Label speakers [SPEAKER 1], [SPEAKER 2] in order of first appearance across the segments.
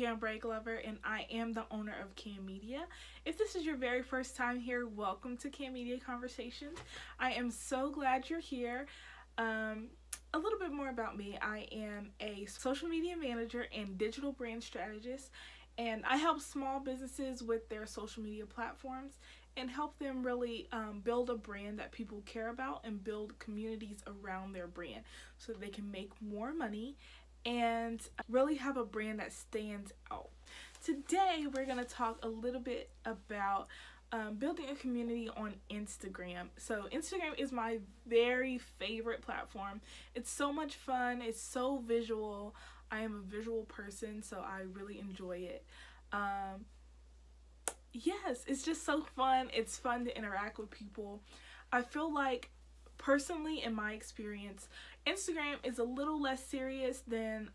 [SPEAKER 1] Jam Break Lover, and I am the owner of Cam Media. If this is your very first time here, welcome to Cam Media Conversations. I am so glad you're here. A little bit more about me. I am a social media manager and digital brand strategist, and I help small businesses with their social media platforms and help them really build a brand that people care about and build communities around their brand so that they can make more money and really have a brand that stands out. Today we're going to talk a little bit about building a community on Instagram. So Instagram is my very favorite platform. It's so much fun. It's so visual. I am a visual person, so I really enjoy it. Yes, it's just so fun. It's fun to interact with people. I feel like, personally, in my experience, Instagram is a little less serious than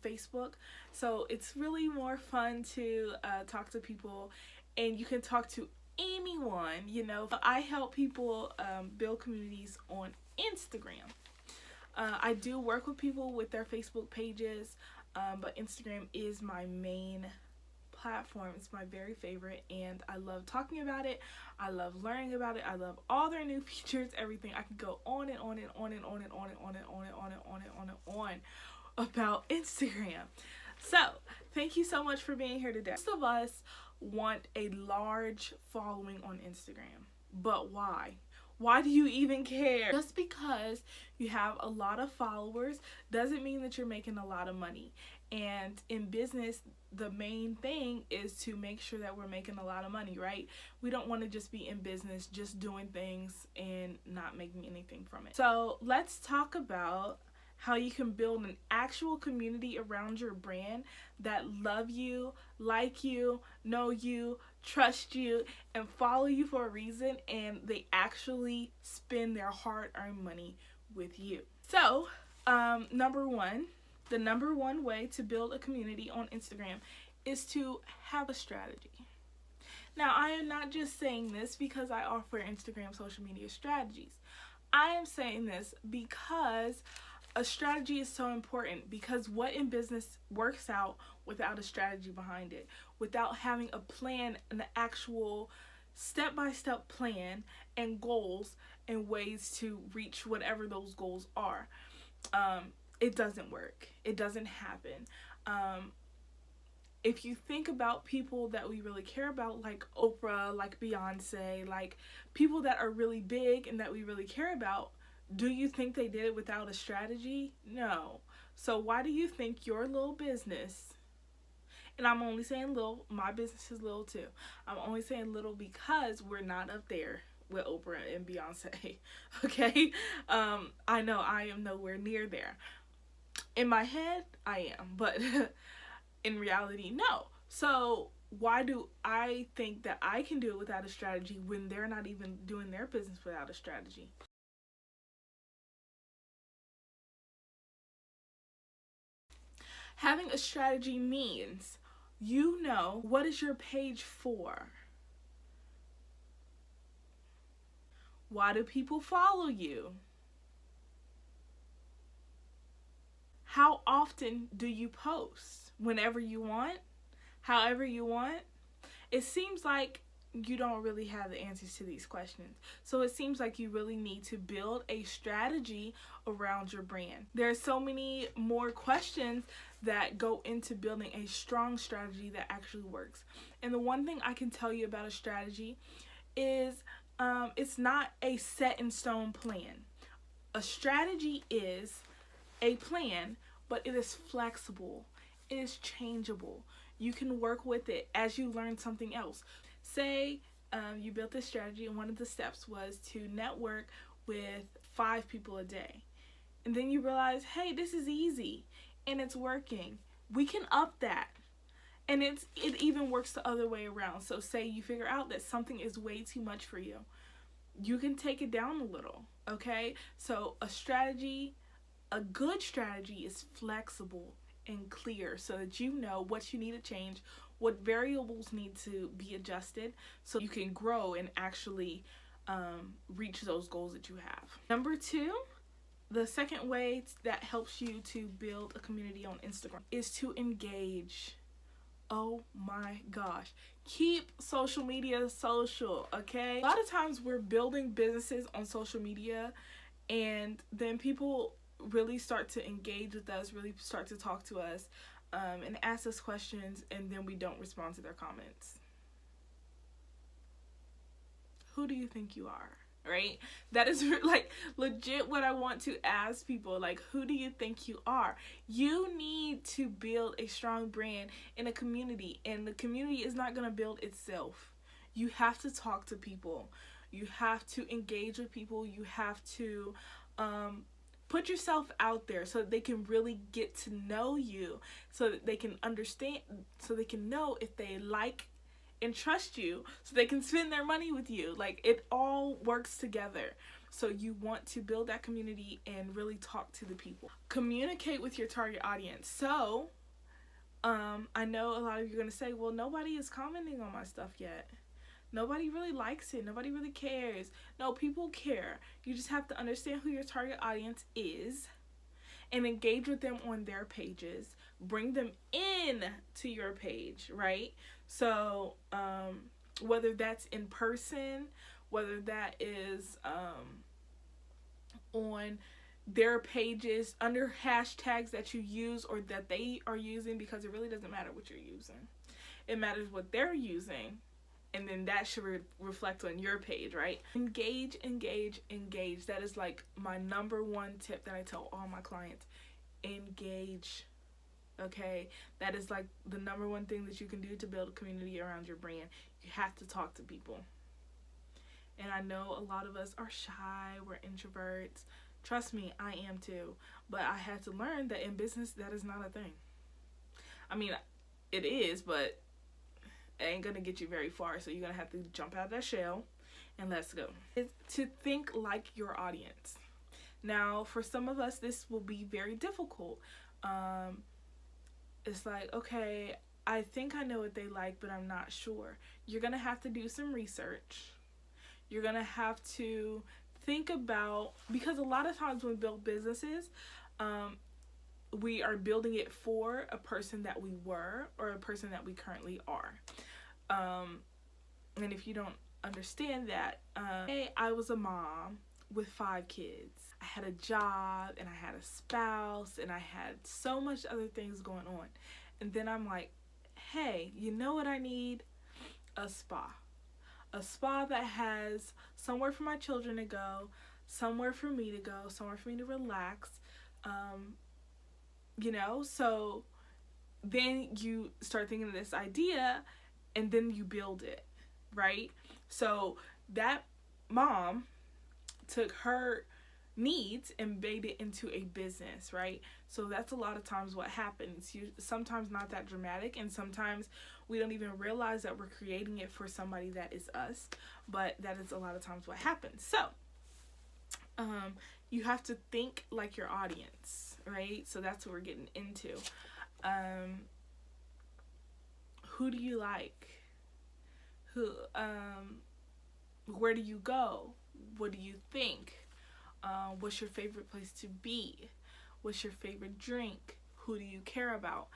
[SPEAKER 1] Facebook, so it's really more fun to talk to people, and you can talk to anyone, you know. I help people build communities on Instagram. I do work with people with their Facebook pages, but Instagram is my main platform. It's my very favorite, and I love talking about it. I love learning about it. I love all their new features, everything. I could go on and on and on and on and on and on and on and on and on and on and on about Instagram. So thank you so much for being here today. Most of us want a large following on Instagram, but why? Why do you even care? Just because you have a lot of followers doesn't mean that you're making a lot of money. And in business, the main thing is to make sure that we're making a lot of money, right? We don't want to just be in business, just doing things and not making anything from it. So let's talk about how you can build an actual community around your brand that love you, like you, know you, trust you, and follow you for a reason, and they actually spend their hard-earned money with you. So, the number one way to build a community on Instagram is to have a strategy. Now, I am not just saying this because I offer Instagram social media strategies. I am saying this because a strategy is so important, because what in business works out without a strategy behind it, without having a plan, an actual step-by-step plan and goals and ways to reach whatever those goals are. It doesn't work. It doesn't happen. If you think about people that we really care about, like Oprah, like Beyonce, like people that are really big and that we really care about, do you think they did it without a strategy? No. So why do you think your little business, and I'm only saying little, my business is little too. I'm only saying little because we're not up there with Oprah and Beyonce, okay? I know I am nowhere near there. In my head, I am, but in reality, no. So why do I think that I can do it without a strategy when they're not even doing their business without a strategy? Having a strategy means you know what is your page for. Why do people follow you? How often do you post? Whenever you want? However you want? It seems like you don't really have the answers to these questions. So it seems like you really need to build a strategy around your brand. There are so many more questions that go into building a strong strategy that actually works. And the one thing I can tell you about a strategy is it's not a set in stone plan. A strategy is a plan, but it is flexible. It is changeable. You can work with it as you learn something else. Say you built this strategy and one of the steps was to network with 5 people a day. And then you realize, hey, this is easy and it's working. We can up that. And it even works the other way around. So say you figure out that something is way too much for you. You can take it down a little, okay? So a good strategy is flexible and clear so that you know what you need to change, what variables need to be adjusted so you can grow and actually reach those goals that you have. Number 2, the second way that helps you to build a community on Instagram is to engage Oh my gosh. Keep social media social, okay? A lot of times we're building businesses on social media, and then people really start to engage with us, really start to talk to us, and ask us questions, and then we don't respond to their comments. Who do you think you are? Right? That is like legit what I want to ask people. Like, who do you think you are? You need to build a strong brand in a community, and the community is not going to build itself. You have to talk to people. You have to engage with people. You have to put yourself out there so that they can really get to know you, so that they can understand, so they can know if they like and trust you, so they can spend their money with you. Like, it all works together. So you want to build that community and really talk to the people. Communicate with your target audience. So I know a lot of you are going to say, well, nobody is commenting on my stuff yet. Nobody really likes it. Nobody really cares. No, people care. You just have to understand who your target audience is and engage with them on their pages. Bring them in to your page, right? So whether that's in person, whether that is on their pages under hashtags that you use or that they are using, because it really doesn't matter what you're using. It matters what they're using, and then that should reflect on your page, right? Engage, engage, engage. That is like my number one tip that I tell all my clients. Engage. Okay, that is like the number one thing that you can do to build a community around your brand. You have to talk to people. And I know a lot of us are shy, we're introverts. Trust me, I am too. But I had to learn that in business, that is not a thing. I mean, it is, but it ain't gonna get you very far. So you're gonna have to jump out of that shell and let's go. It's to think like your audience. Now, for some of us, this will be very difficult. It's like, okay, I think I know what they like, but I'm not sure. You're going to have to do some research. You're going to have to think about, because a lot of times when we build businesses, we are building it for a person that we were or a person that we currently are. And if you don't understand that, hey, I was a mom with 5 kids. I had a job and I had a spouse and I had so much other things going on. And then I'm like, hey, you know what I need? A spa. A spa that has somewhere for my children to go, somewhere for me to go, somewhere for me to relax. So then you start thinking of this idea and then you build it, right? So that mom took her needs and made it into a business, right? So that's a lot of times what happens. Sometimes not that dramatic, and sometimes we don't even realize that we're creating it for somebody that is us, but that is a lot of times what happens. So you have to think like your audience, right? So that's what we're getting into. Who do you like? Where do you go? What do you think? What's your favorite place to be? What's your favorite drink? Who do you care about?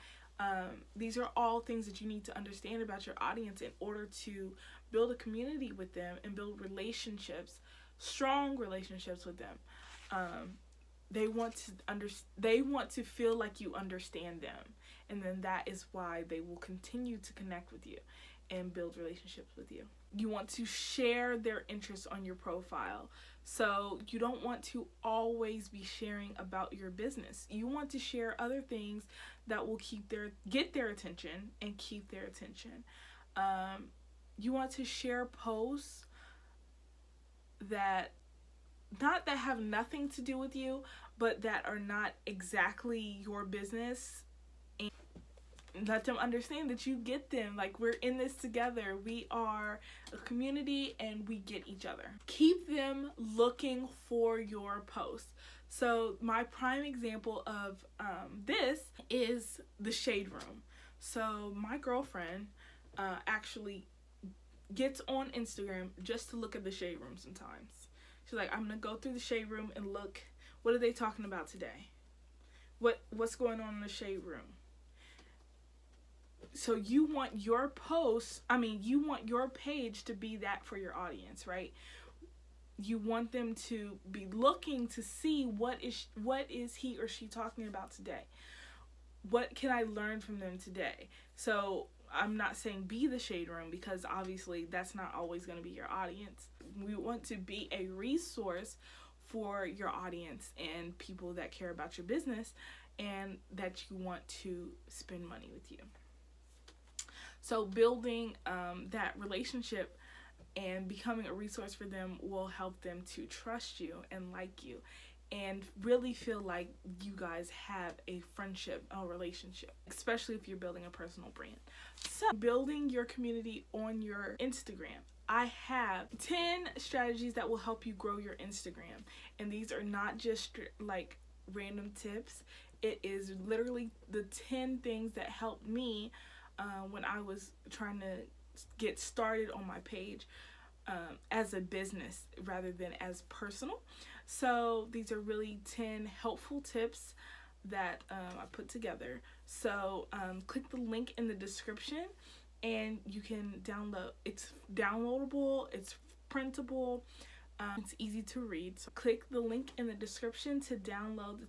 [SPEAKER 1] These are all things that you need to understand about your audience in order to build a community with them and build relationships, strong relationships with them. They want to feel like you understand them, and then that is why they will continue to connect with you and build relationships with you. You want to share their interests on your profile. So you don't want to always be sharing about your business. You want to share other things that will get their attention and keep their attention. You want to share posts that have nothing to do with you, but that are not exactly your business. Let them understand that you get them. Like, we're in this together. We are a community and we get each other. Keep them looking for your posts. So my prime example of this is the Shade Room. So my girlfriend actually gets on Instagram just to look at the Shade Room sometimes. She's like, I'm going to go through the Shade Room and look, what are they talking about today? What's going on in the Shade Room? So you want your post, you want your page to be that for your audience, right? You want them to be looking to see what is he or she talking about today. What can I learn from them today? So I'm not saying be the shade room, because obviously that's not always going to be your audience. We want to be a resource for your audience and people that care about your business and that you want to spend money with you. So building that relationship and becoming a resource for them will help them to trust you and like you and really feel like you guys have a friendship, a relationship, especially if you're building a personal brand. So building your community on your Instagram. I have 10 strategies that will help you grow your Instagram, and these are not just like random tips. It is literally the 10 things that helped me when I was trying to get started on my page as a business rather than as personal. So these are really 10 helpful tips that I put together. So click the link in the description and you can download. It's downloadable, it's printable, it's easy to read. So click the link in the description to download the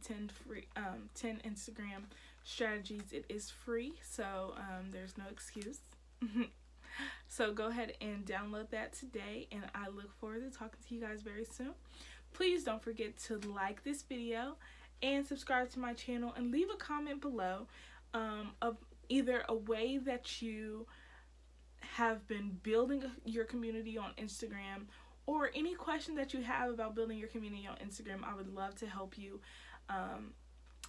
[SPEAKER 1] 10 Instagram strategies. It is free, so there's no excuse. So go ahead and download that today, and I look forward to talking to you guys very soon. Please don't forget to like this video and subscribe to my channel, and leave a comment below of either a way that you have been building your community on Instagram, or any question that you have about building your community on Instagram. I would love to help you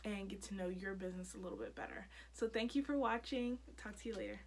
[SPEAKER 1] and get to know your business a little bit better. So thank you for watching. Talk to you later.